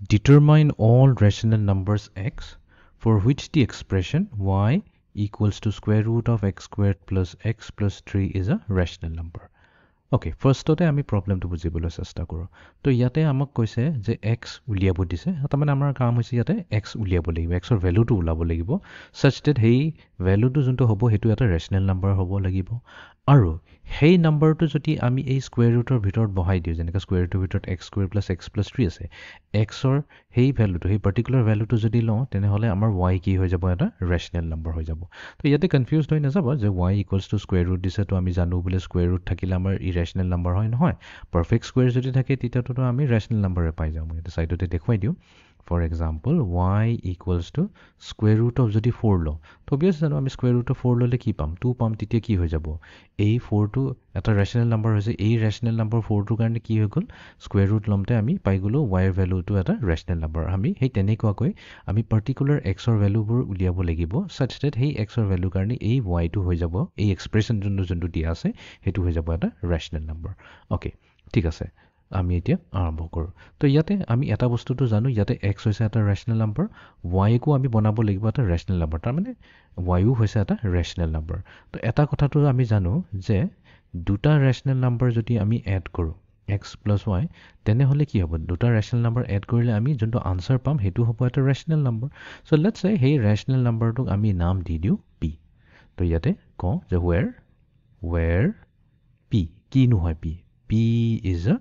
Determine all rational numbers x for which the expression y equals to square root of x squared plus x plus 3 is a rational number. Okay, firstতে আমি প্ৰবলেমটো বুজিবলৈ চেষ্টা কৰোঁ। তো ইয়াতে আমাক কৈছে যে x উলিয়াব দিছে। তাৰমানে আমাৰ কাম হৈছে ইয়াতে x উলিয়াব লাগিব, x ৰ ভ্যালুটো ওলাব লাগিব such that সেই ভ্যালুটো যোনটো হ'ব সেইটো এটা ৰেচনেল নাম্বাৰ হ'ব লাগিব। আৰু সেই নাম্বাৰটো যদি আমি এই স্কুৱেৰ ৰুটৰ ভিতৰত বহাই দিওঁ, যেনেকৈ স্কুৱেৰ ৰুটৰ ভিতৰত x square plus x plus 3 আছে, xৰ সেই ভ্যালুটো, সেই পাৰ্টিকুলাৰ ভ্যালুটো যদি লওঁ তেনেহ'লে আমাৰ y কি হৈ যাব, এটা ৰেচনেল নাম্বাৰ হৈ যাব। তো ইয়াতে কনফিউজ হৈ নাযাব যে y equals to square root দিছে, তো আমি জানো বোলে স্কুৱেৰ ৰুট থাকিলে আমাৰ ইৰেচনেল নাম্বাৰ হয়, নহয়। পাৰফেক্ট স্কুৱেৰ যদি থাকে তেতিয়াতো আমি ৰেচনেল নাম্বাৰে পাই যাওঁ। মই এটা চাইডতে দেখুৱাই দিওঁ। For example y equals to square root of যদি 4 লওঁ, তো অবিয়াছ জানো আমি স্কুৱেৰ ৰুট অফ 4 ল'লে কি পাম, 2 পাম। তেতিয়া কি হৈ যাব, এই 4টো এটা ৰেচনেল নাম্বাৰ হৈছে, এই ৰেচনেল নাম্বাৰ 4টোৰ কাৰণে কি হৈ গ'ল, স্কুৱেৰ ৰুট লওঁতে আমি পাই গ'লোঁ y ৰ ভ্যালুটো এটা ৰেচনেল নাম্বাৰ। আমি সেই তেনেকুৱাকৈ আমি পাৰ্টিকুলাৰ xৰ ভ্যালুবোৰ উলিয়াব লাগিব such that সেই xৰ ভ্যালুৰ কাৰণে এই yটো হৈ যাব, এই এক্সপ্ৰেছন যোনটো দিয়া আছে সেইটো হৈ যাব এটা ৰেচনেল নাম্বাৰ। অ'কে, ঠিক আছে, আমি এতিয়া আৰম্ভ কৰোঁ। তো ইয়াতে আমি এটা বস্তুটো জানো, ইয়াতে x হৈছে এটা ৰেচনেল নাম্বাৰ, yকো আমি বনাব লাগিব এটা ৰেচনেল নাম্বাৰ, তাৰমানে yও হৈছে এটা ৰেচনেল নাম্বাৰ। তো এটা কথাটো আমি জানো যে দুটা ৰেচনেল নাম্বাৰ যদি আমি এড কৰোঁ x প্লাছ y, তেনেহ'লে কি হ'ব, দুটা ৰেচনেল নাম্বাৰ এড কৰিলে আমি যোনটো আনচাৰ পাম সেইটো হ'ব এটা ৰেচনেল নাম্বাৰ। চ' লেটছ চে সেই ৰেচনেল নাম্বাৰটোক আমি নাম দি দিওঁ p। তো ইয়াতে কওঁ যে ৱেৰ p কিনো হয়, p is a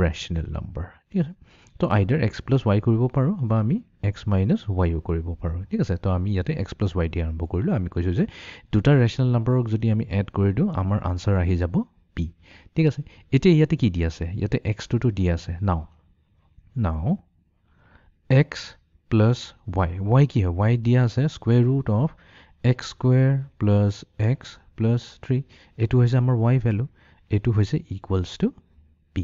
rational number. ঠিক আছে, তো আইডাৰ x প্লাছ y কৰিব পাৰোঁ বা আমি x মাইনাছ ৱাইও কৰিব পাৰোঁ। ঠিক আছে, তো আমি ইয়াতে x প্লাছ y দি আৰম্ভ কৰিলোঁ। আমি কৈছোঁ যে দুটা ৰেচনেল নাম্বাৰক যদি আমি এড কৰি দিওঁ আমাৰ আনচাৰ আহি যাব p। ঠিক আছে, এতিয়া ইয়াতে কি দি আছে, ইয়াতে x2টো দি আছে। নাও x প্লাছ y কি হয়, y দিয়া আছে square root of x square plus x plus 3, এইটো হৈছে আমাৰ y ভ্যালু, এইটো হৈছে ইকুৱেলছ টু p।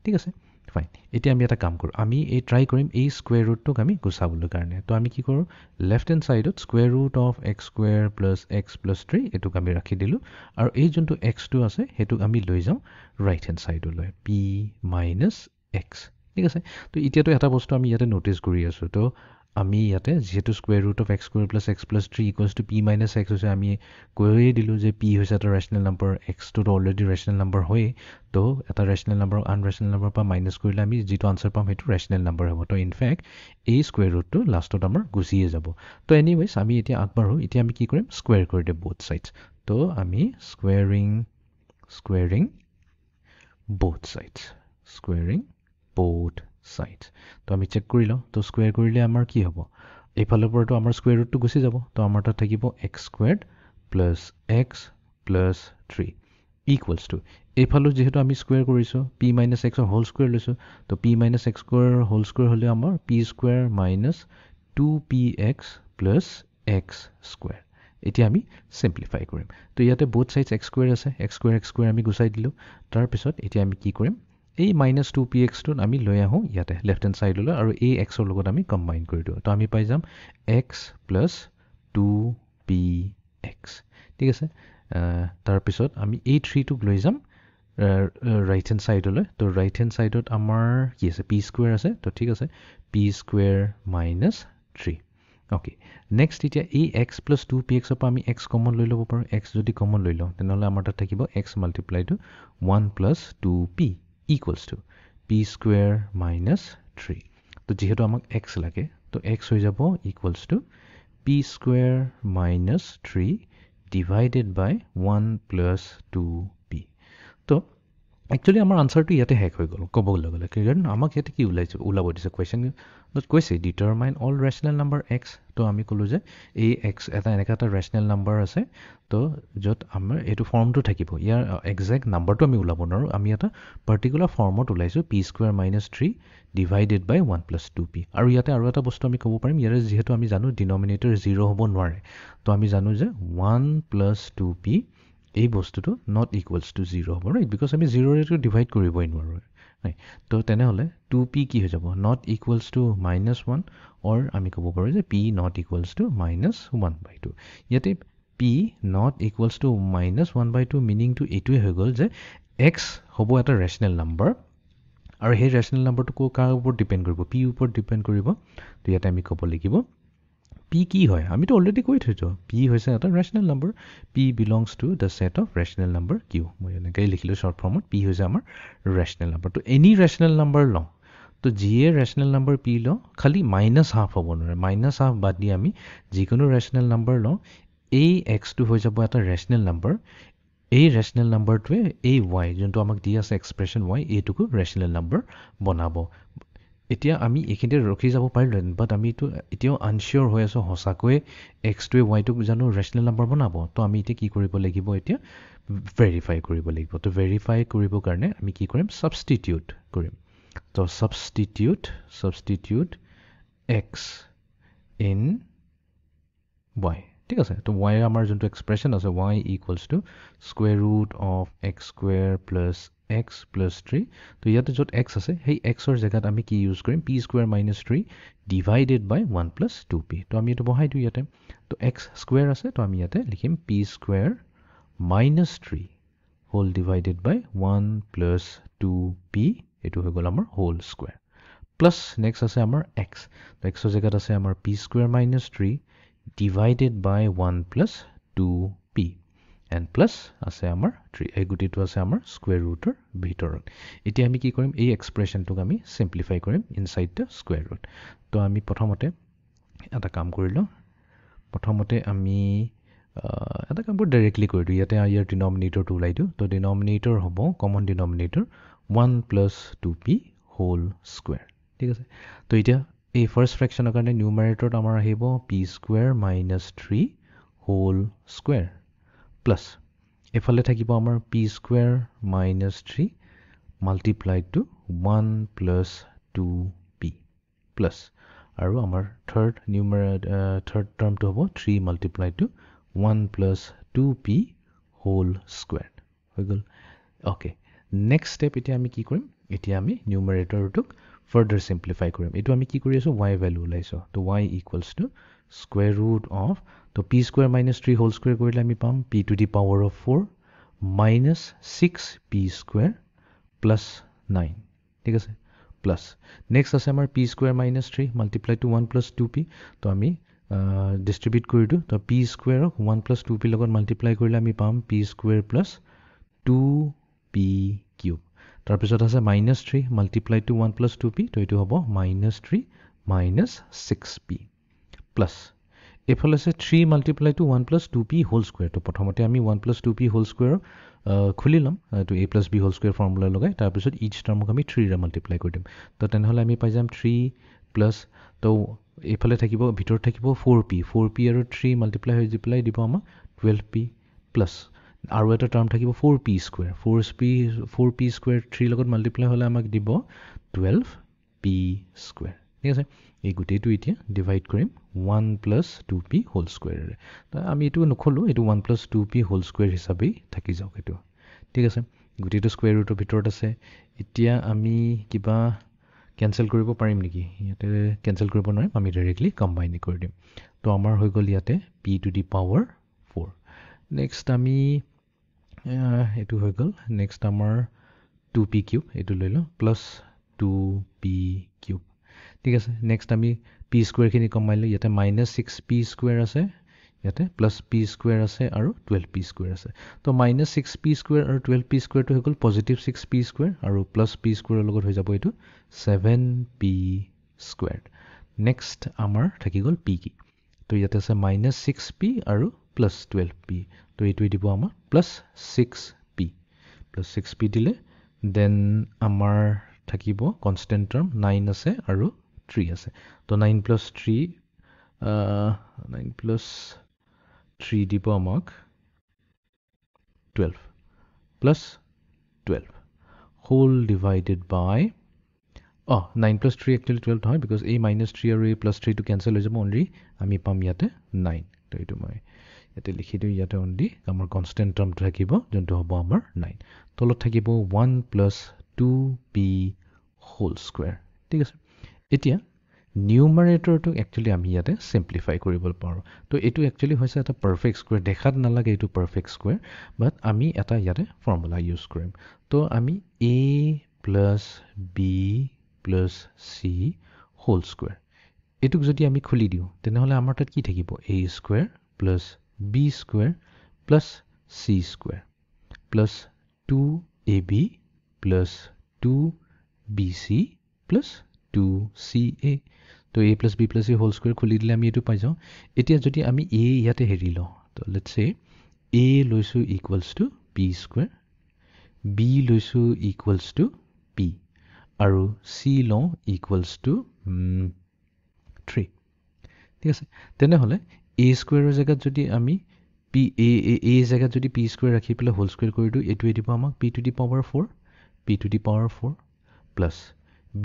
ঠিক আছে, ফাইন। এতিয়া আমি এটা কাম কৰোঁ, আমি এই ট্ৰাই কৰিম এই স্কুৱেৰ ৰুটটোক আমি গুচাবলৈ কাৰণে। তো আমি কি কৰোঁ, লেফ্ট হেণ্ড ছাইডত square root of x square plus x plus 3 এইটোক আমি ৰাখি দিলোঁ, আৰু এই যোনটো x2 আছে সেইটোক আমি লৈ যাওঁ ৰাইট হেণ্ড ছাইডলৈ, p মাইনাছ x। ঠিক আছে, তো এতিয়াতো এটা বস্তু আমি ইয়াতে ন'টিছ কৰি আছোঁ, তো আমি ইয়াতে যিহেতু square root of x square plus x plus 3 equals to p minus x হৈছে, আমি কৈয়ে দিলোঁ যে p হৈছে এটা ৰেচনেল নাম্বাৰ, xটোতো অলৰেডি ৰেচনেল নাম্বাৰ হয়েই। তো এটা ৰেচনেল নাম্বাৰক আনৰেচনেল নাম্বাৰ পৰা মাইনাছ কৰিলে আমি যিটো আনচাৰ পাম সেইটো ৰেচনেল নাম্বাৰ হ'ব। তো ইনফেক্ট এই স্কুৱেৰ ৰুটটো লাষ্টত আমাৰ গুচিয়ে যাব। তো এনিৱেজ আমি এতিয়া আগবাঢ়োঁ। এতিয়া আমি কি কৰিম, স্কুৱেৰ কৰি দিম বোথ ছাইডছ। তো আমি স্কুৱেৰিং both sides। তো আমি চেক কৰি লওঁ। তো স্কুৱেৰ কৰিলে আমাৰ কি হ'ব, এইফালৰ পৰাতো আমাৰ স্কুৱেৰ ৰুটটো গুচি যাব। তো আমাৰ তাত থাকিব x squared plus x plus 3 equals to, এইফালো যিহেতু আমি স্কুৱেৰ কৰিছোঁ p মাইনাছ এক্সৰ হোল স্কুৱেৰ লৈছোঁ, তো p minus x square whole square হ'লে আমাৰ p square minus 2px plus x square. এতিয়া আমি চিম্প্লিফাই কৰিম। তো ইয়াতে বোথ ছাইডছ x স্কুৱেৰ আছে, x স্কুৱেৰ আমি গুচাই দিলোঁ। তাৰপিছত এতিয়া আমি কি কৰিম, এই মাইনাছ 2pxটোত আমি লৈ আহোঁ ইয়াতে লেফ্ট হেণ্ড ছাইডলৈ, আৰু এই xৰ লগত আমি কম্বাইন কৰি দিওঁ। তো আমি পাই যাম x প্লাছ 2px। ঠিক আছে, তাৰপিছত আমি এই 3টোক লৈ যাম ৰাইট হেণ্ড ছাইডলৈ। তো ৰাইট হেণ্ড ছাইডত আমাৰ কি আছে, p স্কুৱেৰ আছে। তো ঠিক আছে, p square minus 3। Okay, next এতিয়া এই x প্লাছ 2pxৰ পৰা আমি x কমন লৈ ল'ব পাৰোঁ। x যদি কমন লৈ লওঁ তেনেহ'লে আমাৰ তাত থাকিব x multiply to 1 plus 2p equals to p square minus 3। তো যিহেতু আমাক x লাগে, তো x হৈ যাব equals to p square minus 3 divided by 1 plus 2p। তো একচুৱেলি আমাৰ আনচাৰটো ইয়াতে শেষ হৈ গ'ল ক'বলৈ গ'লে, কাৰণ আমাক ইয়াতে কি ওলাব দিছে, কুৱেশ্যনত কৈছে determine all rational number x। তো আমি ক'লোঁ যে এই x এনেকুৱা এটা ৰেচনেল নাম্বাৰ আছে, তো য'ত আমাৰ এইটো ফৰ্মটো থাকিব, ইয়াৰ একজেক্ট নাম্বাৰটো আমি ওলাব নোৱাৰোঁ, আমি এটা পাৰ্টিকুলাৰ ফৰ্মত ওলাইছোঁ p square minus 3 divided by 1 plus 2p। আৰু ইয়াতে আৰু এটা বস্তু আমি ক'ব পাৰিম, ইয়াৰে যিহেতু আমি জানো ডিনমিনেটৰ 0 হ'ব নোৱাৰে, তো আমি জানো যে 1 প্লাছ 2p এই বস্তুটো নট ইকুৱেলছ টু 0 হ'ব, ৰাইট, বিকজ আমি 0ৰেতো ডিভাইড কৰিবই নোৱাৰোঁ, ৰাইট। তো তেনেহ'লে 2p কি হৈ যাব, নট ইকুৱেলছ টু মাইনাছ 1, অৰ আমি ক'ব পাৰোঁ যে p not equals to minus 1/2। ইয়াতে p not equals to minus 1/2 মিনিংটো এইটোৱে হৈ গ'ল যে x হ'ব এটা ৰেচনেল নাম্বাৰ, আৰু সেই ৰেচনেল নাম্বাৰটো কাৰ ওপৰত ডিপেণ্ড কৰিব পি ওপৰত ডিপেণ্ড কৰিব তো ইয়াতে আমি ক'ব লাগিব পি কি হয় আমিতো অলৰেডি কৈ থৈছোঁ পি হৈছে এটা rational number p belongs to the set of rational number q মই এনেকৈ লিখিলোঁ শ্বৰ্ট ফৰ্মত পি হৈছে আমাৰ ৰেচনেল নাম্বাৰ তো এনি ৰেচনেল নাম্বাৰ লওঁ তো যিয়ে ৰেচনেল নাম্বাৰ পি লওঁ খালি মাইনাছ হাফ হ'ব নোৱাৰে মাইনাছ হাফ বাদ দি আমি যিকোনো ৰেচনেল নাম্বাৰ লওঁ এই এক্সটো হৈ যাব এটা ৰেচনেল নাম্বাৰ এই ৰেচনেল নাম্বাৰটোৱে এই ৱাই যোনটো আমাক দি আছে এক্সপ্ৰেশ্যন ৱাই এইটোকো ৰেচনেল নাম্বাৰ বনাব এতিয়া আমি এইখিনিতে ৰখি যাব পাৰিলোহেঁতেন বাট আমিতো এতিয়াও আনচিয়'ৰ হৈ আছোঁ সঁচাকৈয়ে এক্সটোৱে ৱাইটোক জানো ৰেচনেল নাম্বাৰ বনাব তো আমি এতিয়া কি কৰিব লাগিব এতিয়া ভেৰিফাই কৰিব লাগিব তো ভেৰিফাই কৰিবৰ কাৰণে আমি কি কৰিম ছাবষ্টিটিউট কৰিম তো ছাবষ্টিটিউট এক্স ইন ৱাই ঠিক আছে তো ৱাইৰ আমাৰ যোনটো এক্সপ্ৰেশ্যন আছে Y equals to square root of x square plus x plus 3 তো ইয়াতে য'ত এক্স আছে সেই এক্সৰ জেগাত আমি কি ইউজ কৰিম P square minus 3 divided by 1 plus 2p তো আমি এইটো বহাই দিওঁ ইয়াতে তো এক্স স্কুৱেৰ আছে তো আমি ইয়াতে লিখিম p square minus 3 whole divided by 1 plus 2p এইটো হৈ গ'ল আমাৰ হোল স্কুৱেৰ প্লাছ নেক্সট আছে আমাৰ এক্স তো এক্সৰ জেগাত আছে আমাৰ p square minus 3 divided by 1 plus 2p and plus আছে আমাৰ 3 এই গুটিটো আছে আমাৰ স্কুৱেৰ ৰুটৰ ভিতৰত এতিয়া আমি কি কৰিম এই এক্সপ্ৰেশ্যনটোক আমি সিম্পলিফাই কৰিম ইনসাইড দ্য স্কুৱেৰ ৰুট তো আমি প্ৰথমতে এটা কাম কৰিলোঁ প্ৰথমতে আমি এটা কাম কৰি ডাইৰেক্টলি কৰি দিওঁ ইয়াতে ইয়াৰ ডিনমিনেটৰটো ওলাই দিওঁ তো ডিনমিনেটৰ হ'ব common denominator 1 plus 2p whole square ঠিক আছে তো এতিয়া এই ফাৰ্ষ্ট ফ্ৰেকশ্যনৰ কাৰণে নিউমাৰেটৰত আমাৰ আহিব p square minus 3 whole square plus এফালে থাকিব আমাৰ p square minus 3 multiplied to 1 plus 2p plus আৰু আমাৰ থাৰ্ড টাৰ্মটো হ'ব 3 multiplied to 1 plus 2p whole square হৈ গ'ল অ'কে নেক্সট ষ্টেপ এতিয়া আমি কি কৰিম এতিয়া আমি নিউমাৰেটৰটোক further simplify কৰিম এইটো আমি কি কৰি আছো y value ওলাইছো তো y equals to square root of তো p square minus 3 whole square কৰিলে আমি পাম p to the power of 4 minus 6p square plus 9 ঠিক আছে plus next আছে আমাৰ p square minus 3 multiply to 1 plus 2p তো আমি distribute কৰি দিও তো p square 1 plus 2p লগত multiply কৰিলে আমি পাম p square plus 2p cube তাৰপিছত আছে minus 3 multiply to 1 plus 2p তো এইটো হ'ব মাইনাছ 3 মাইনাছ 6p প্লাছ এইফালে আছে 3 multiply to 1 plus 2p whole square তো প্ৰথমতে আমি 1 প্লাছ 2p হোল স্কুৱেৰ খুলি ল'ম এইটো a plus b whole square formula লগাই তাৰপিছত ইচ টাৰ্মক আমি 3 ৰে মাল্টিপ্লাই কৰি দিম তো তেনেহ'লে আমি পাই যাম 3 প্লাছ তো এইফালে থাকিব ভিতৰত থাকিব 4p আৰু 3 মাল্টিপ্লাই হৈ পেলাই দিব আমাক 12p প্লাছ আৰু এটা টাৰ্ম থাকিব 4p স্কুৱেৰ 4p স্কুৱেৰ 3 লগত মাল্টিপ্লাই হ'লে আমাক দিব 12p স্কুৱেৰ ঠিক আছে এই গোটেইটো এতিয়া ডিভাইড কৰিম 1 প্লাছ 2p হোল স্কুৱেৰেৰে তো আমি এইটো নখলোঁ এইটো 1 প্লাছ 2p হোল স্কুৱেৰ হিচাপেই থাকি যাওক এইটো ঠিক আছে গোটেইটো স্কুৱেৰ ৰুটৰ ভিতৰত আছে এতিয়া আমি কিবা কেনচেল কৰিব পাৰিম নেকি ইয়াতে কেনচেল কৰিব নোৱাৰিম আমি ডাইৰেক্টলি কম্বাইন কৰি দিম তো আমাৰ হৈ গ'ল ইয়াতে p to the power 4 next আমি এইটো হৈ গ'ল নেক্সট আমাৰ 2p কিউব এইটো লৈ লওঁ প্লাছ 2p কিউব ঠিক আছে নেক্সট আমি p স্কুৱেৰখিনি কমাইলোঁ ইয়াতে মাইনাছ 6p স্কুৱেৰ আছে ইয়াতে প্লাছ p স্কুৱেৰ আছে আৰু 12p স্কুৱেৰ আছে তো মাইনাছ 6p স্কুৱেৰ আৰু 12p স্কুৱেৰটো হৈ গ'ল পজিটিভ 6p স্কুৱেৰ আৰু প্লাছ p স্কুৱেৰৰ লগত হৈ যাব এইটো 7p স্কুৱেৰ নেক্সট আমাৰ থাকি গ'ল p কি তো ইয়াতে আছে মাইনাছ 6p আৰু প্লাছ 12p তো এইটোৱে দিব আমাৰ প্লাছ 6p দিলে দেন আমাৰ থাকিব কনষ্টেণ্ট টাৰ্ম 9 আছে আৰু 3 আছে তো 9 প্লাছ 3 দিব আমাক 12 প্লাছ 12 হোল ডিভাইডেড বাই 9 প্লাছ 3 একচুৱেলি 12 হয় বিকজ এই মাইনাছ 3 আৰু এই প্লাছ 3টো কেঞ্চেল হৈ যাব অনলি আমি পাম ইয়াতে 9 তো এইটো মই ইয়াতে লিখি দিওঁ ইয়াতে অনলি আমাৰ কনষ্টেণ্ট টাৰ্মটো থাকিব যোনটো হ'ব আমাৰ 9 তলত থাকিব 1 প্লাছ 2p হোল স্কুৱেৰ ঠিক আছে এতিয়া নিউমাৰেটৰটোক একচুৱেলি আমি ইয়াতে সিম্পলিফাই কৰিব পাৰোঁ তো এইটো একচুৱেলি হৈছে এটা পাৰফেক্ট স্কুৱেৰ দেখাত নালাগে এইটো পাৰফেক্ট স্কুৱেৰ বাট আমি এটা ইয়াতে ফৰ্মুলা ইউজ কৰিম তো আমি a plus b plus c whole square. এটুক যদি আমি খুলি দিও তেনেহলে আমাৰ তাত কি থাকিব a square plus b square plus c square plus 2ab plus 2bc plus 2ca. তো a plus b plus c whole square খুলি দিলে আমি এটু পাই যাও. এতিয়া যদি আমি a ইয়াতে হেৰি লওঁ তো let's say a লৈছো equals to b square, b লৈছো equals to p আৰু c লওঁ equals to 3. ঠিক আছে তেনেহলে a square ৰ জায়গাত যদি আমি p a জায়গাত যদি p square ৰাখি পেলাই whole square কৰি দিও এটু দিব আমাক p to the power 4 plus b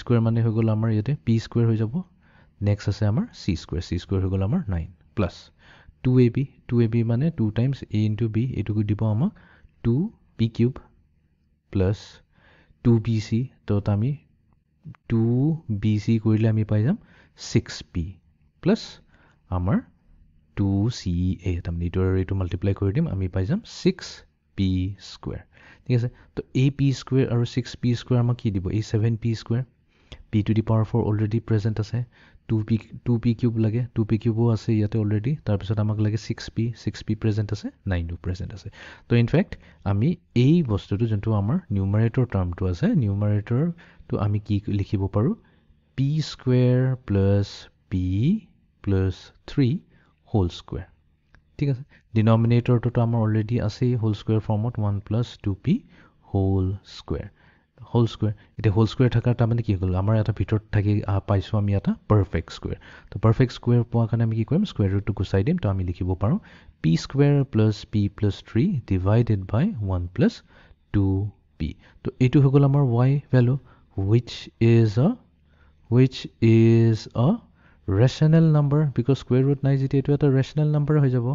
square মানে হৈ গল আমাৰ ইয়াতে p square হৈ যাব. নেক্সট আছে আমাৰ c square হৈ গল আমাৰ 9 plus 2ab মানে 2 times a into b এটুকু দিব আমাক 2p cube plus 2bc তো আমি 2bc কৰিলে আমি পাই যাম 6p plus আমাৰ 2ca তাৰমানে এইটো মাল্টিপ্লাই কৰি দিম আমি পাই যাম 6p square. ঠিক আছে তো ap square আৰু 6p square আমাক কি দিব এই 7p square p to the power 4 already present আছে 2p cube লাগে 2p cube ও আছে ইয়াতে already তাৰ পিছত আমাক লাগে 6p present আছে 9 present আছে. তো in fact আমি এই বস্তুটো যোনটো আমাৰ numerator টাৰ্মটো আছে numerator তো আমি কি লিখিব পাৰো p square plus p plus 3 whole square. ঠিক আছে denominator তো আমাৰ already আছে whole square formত 1 plus 2p whole square. এটা whole square থাকাৰ তাৰ মানে কি হ'ল আমাৰ এটা ভিতৰত থাকি পাইছো আমি এটা perfect square. তো perfect square পোৱা কাৰণে আমি কি কৰিম square root টো গুচাই দিম তো আমি লিখিব পাৰো p square plus p plus 3 divided by 1 plus 2p. তো এইটো হৈ গল আমাৰ y value which is a rational number because square root নাই যেতি এটো এটা rational number হৈ যাব.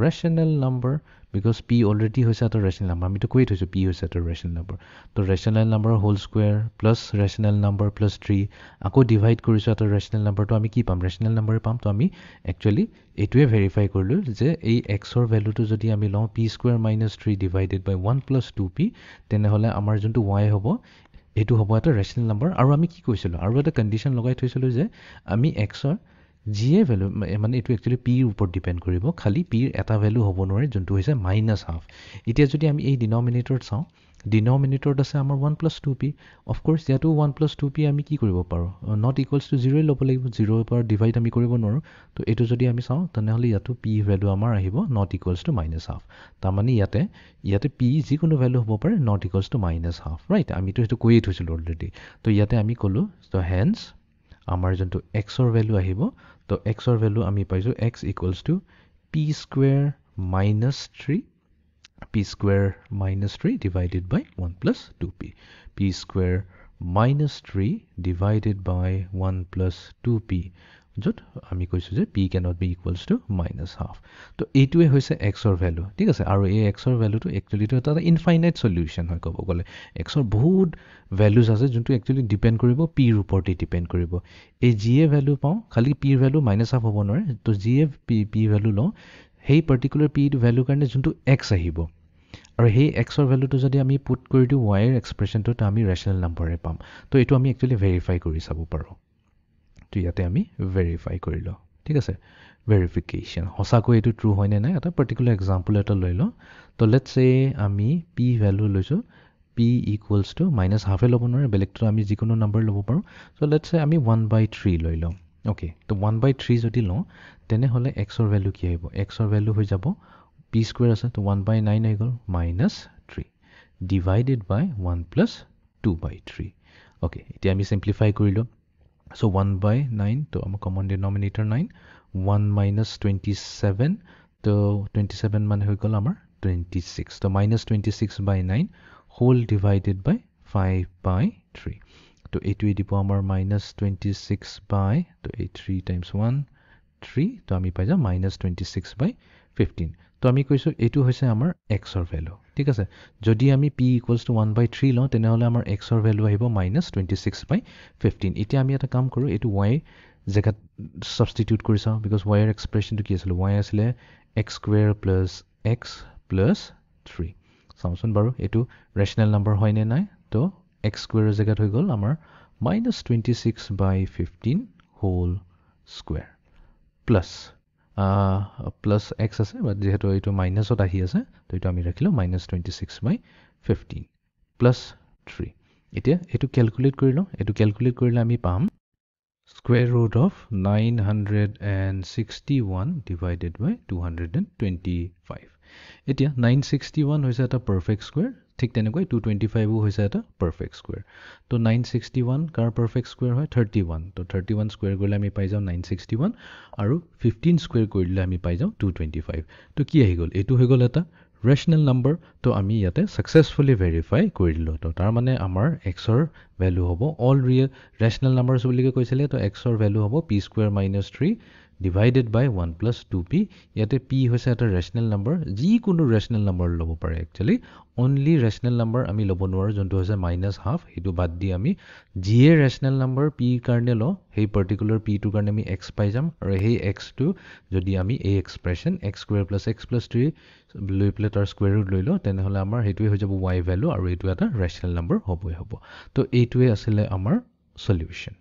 Rational number because p already হৈছে এটা rational number আমি তো কৈ থৈছো p হৈছে এটা rational number. তো rational number whole square plus rational number plus 3 আকৌ divide কৰিছো এটা rational number তো আমি কি পাম rational number পাম. তো আমি actually এটোৱে verify কৰিলো যে এই x ৰ ভ্যালুটো যদি আমি লওঁ p square minus 3 divided by 1 plus 2p তেনেহলে আমাৰ যোনটো y হ'ব এটো হ'ব এটা rational number. আৰু আমি কি কৈছিলো আৰু এটা কন্ডিশন লগাই থৈছিলো যে আমি x ৰ জিএ ভ্যালু মানে এটো একচুয়ালি p ৰ ওপৰত ডিপেন্ড কৰিব খালি p ৰ এটা ভ্যালু হ'ব নোৱাৰে যোনটো হৈছে -1/2. এতিয়া যদি আমি এই ডিনমিনেটৰত চাওঁ ডিনমিনেটৰত আছে আমাৰ 1 plus 2p অফ কোৰ্স ইয়াতো 1 plus 2p আমি কি কৰিব পাৰো not equals to 0 ল'ব লাগিব 0 ৰ পৰা ডিভাইড আমি কৰিব নোৱাৰো. তো এটো যদি আমি চাওঁ তেনেহলে ইয়াতো p ভ্যালু আমাৰ আহিব not equals to -1/2. তাৰ মানে ইয়াতে p যিকোনো ভ্যালু হ'ব পাৰে not equals to -1/2 ৰাইট আমি তো এটো কৈয়ে থৈছিলো অলৰেডি. তো ইয়াতে আমি কলো so hence আমাৰ যোনটো x ৰ ভ্যালু আহিব তো x ৰ ভ্যালু আমি পাইছো x equals to p square minus 3 divided by 1 plus 2p. p square minus 3 divided by 1 plus 2p যত আমি কৈছো যে p cannot be equals to -1/2. তো এইটোৱে হৈছে x ৰ ভ্যালু. ঠিক আছে আৰু এই x ৰ ভ্যালুটো একচুয়ালি তো এটা ইনফাইনাইট সলিউশন হয় কব গলে x ৰ বহুত ভ্যালুজ আছে যোনটো একচুয়ালি ডিপেন্ড কৰিব p ৰ ওপৰতে ডিপেন্ড কৰিব. এই g এ ভ্যালু পাও খালি p ৰ ভ্যালু -1/2 হ'ব নোৱাৰে. তো g এ p ভ্যালু ল সেই পাৰ্টিকুলাৰ p ভ্যালু কাৰণে যোনটো x আহিব আৰু সেই x ৰ ভ্যালুটো যদি আমি পুট কৰি দিও y ৰ এক্সপ্ৰেছনটো তো আমি ৰেশনাল নম্বৰে পাম. তো এটো আমি একচুয়ালি ভেৰিফাই কৰি চাব পাৰো. তো ইয়াতে আমি ভেৰিফাই কৰিলো. ঠিক আছে ভেৰিফিকেশন হসাকৈ এটো ট্ৰু হয় নে নাই এটা পাৰ্টিকুলাৰ এক্সাম্পল এটা লৈ ল. তো লেটস সে আমি p ভ্যালু লৈছো p equals to -1/2 ল'ব নোৱাৰে বেলেগটো আমি যিকোনো নম্বৰ ল'ব পাৰো. সো লেটস সে আমি 1/3 লৈ লম. ওকে তো 1/3 যদি লওঁ তেনেহলে x ৰ ভ্যালু কি আহিব x ৰ ভ্যালু হৈ যাব p square আছে তো 1/9 হৈ গল -3 divided by 1 plus 2/3. ওকে এতিয়া আমি সিম্পলিফাই কৰিলো. So 1/9 তো আমাৰ কমন ডিনোমিনেটৰ 9 1 minus 27 তো 27 মানে হৈ গল আমাৰ 26 তো -26/9 whole divided by 5/3. তো এটো দিব আমাৰ -26 তো 3 times 1 3 তো আমি পাই যাম -26/15. তো আমি কৈছো এটো হৈছে আমাৰ x ৰ ভ্যালু. ঠিক আছে যদি আমি p equals to 1/3 লওঁ তেনেহলে আমাৰ x ৰ ভ্যালু আহিব -26/15. এতিয়া আমি এটা কাম কৰো এটো y জেগাত সাবস্টিটিউট কৰি চাও because y ৰ এক্সপ্ৰেছনটো কি আছিল y আছিল x square plus x plus 3. চাওচোন বাৰু এটো ৰেশনাল নম্বৰ হয় নে নাই তো x square জেগাত হৈ গ'ল আমাৰ -26/15 whole square plus x আছে বাট যেহেতু এইটো মাইনাছত আহি আছে তো এইটো আমি ৰাখিলো -26/15 plus 3 এতিয়া এইটো ক্যালকুলেট কৰি লওঁ এইটো ক্যালকুলেট কৰিলে আমি পাম square root of 961 divided by 225 এতিয়া 961 হৈছে এটা perfect square ঠিক তেনেকৈ 225 ও হৈছে এটা perfect square তো 961 কাৰ perfect square হয় 31 তো 31 square কৰিলে আমি পাই যাওঁ 961 আৰু 15 square কৰিলে আমি পাই যাওঁ 225 তো কি আহি গ'ল এটো হৈ গ'ল এটা rational number তো আমি ইয়াতে successfully verify কৰিলো তো তাৰ মানে আমাৰ x ৰ ভ্যালু হ'ব all real rational numbers বুলি কৈছিলে তো x ৰ ভ্যালু হ'ব p square minus 3 divided by 1 plus 2p ইয়াতে p হৈছে এটা rational number যি কোনো rational number ল'ব পাৰে actually only rational number আমি ল'ব নোৱাৰো যোনটো হৈছে -half হেতু বাদ দি আমি যিয়ে rational number p কাৰণে ল সেই particular p টো কাৰণে আমি x পাই যাম আৰু সেই x টো যদি আমি এই expression x square plus x plus 3 লৈ প্লে তাৰ square root লৈ ল তেনেহলে আমাৰ হেতুই হৈ যাব y value আৰু এটো এটা rational number হ'বই হ'ব তো এইটোৱে আছিল আমাৰ solution